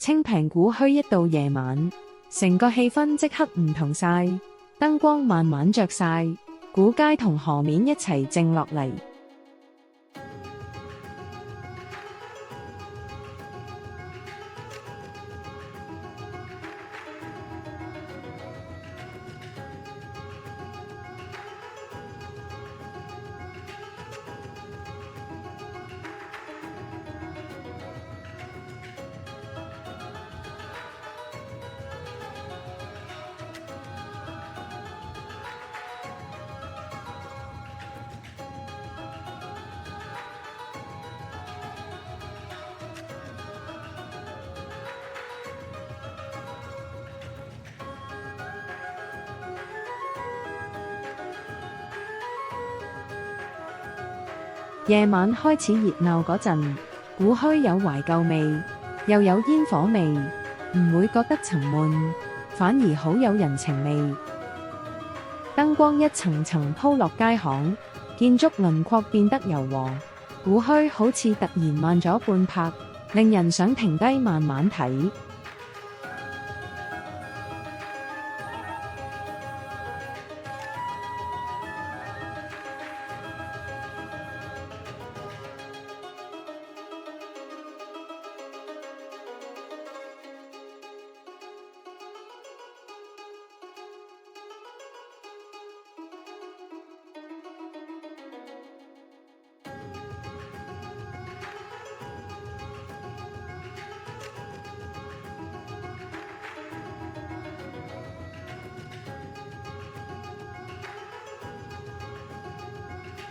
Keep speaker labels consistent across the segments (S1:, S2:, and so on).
S1: 清平古墟一到夜晚，成個氣氛即刻唔同晒，燈光慢慢着晒，古街同河面一齊靜落嚟。夜晚開始熱鬧嗰陣，古墟有懷舊味，又有煙火味，唔會覺得沉悶，反而好有人情味。燈光一層層鋪落街巷，建築輪廓變得柔和，古墟好似突然慢咗半拍，令人想停低慢慢睇。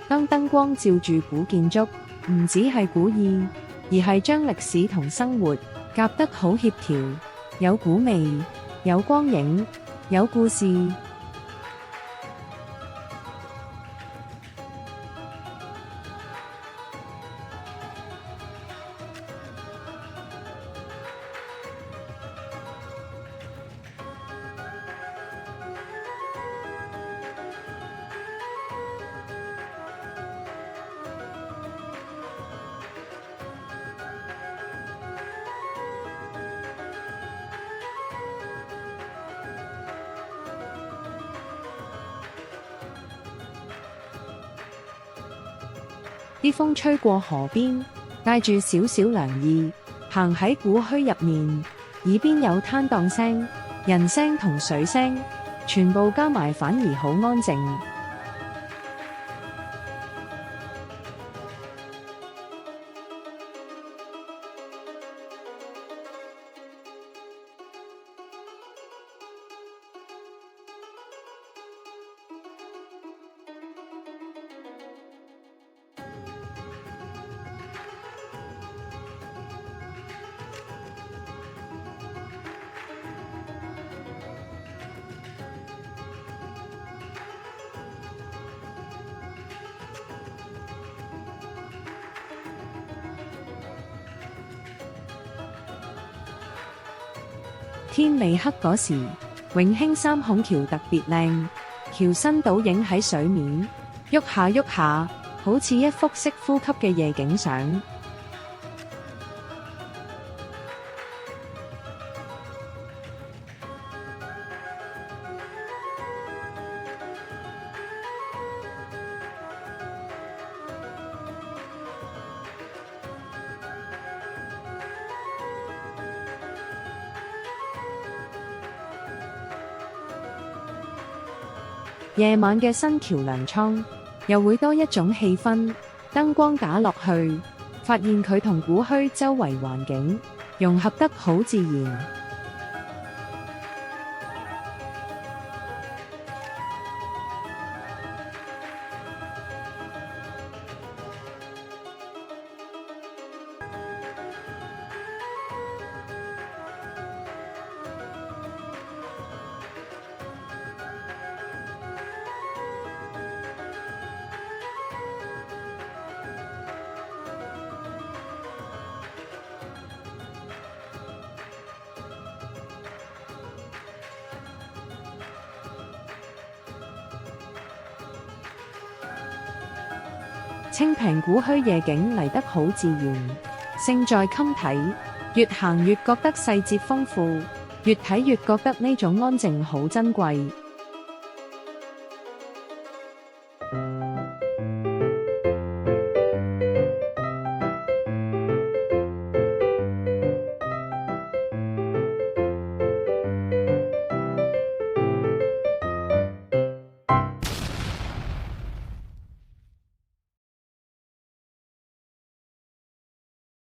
S1: 當燈光照住古建築，唔只係古意，而係將歷史同生活夾得好協調，有古味，有光影，有故事。啲風吹過河邊，帶住少少涼意，行喺古墟入面，耳邊有攤檔聲、人聲同水聲，全部加埋反而好安靜。天未黑嗰時，永興三孔橋特別靚，橋身倒影喺水面，喐下喐下，好似一幅識呼吸嘅夜景相。夜晚嘅新橋糧倉又會多一種氣氛，燈光打落去，發現佢同古墟周圍環境融合得好自然。清平古墟夜景嚟得好自然，勝在襟睇。越行越覺得細節豐富，越睇越覺得呢種安靜好珍貴。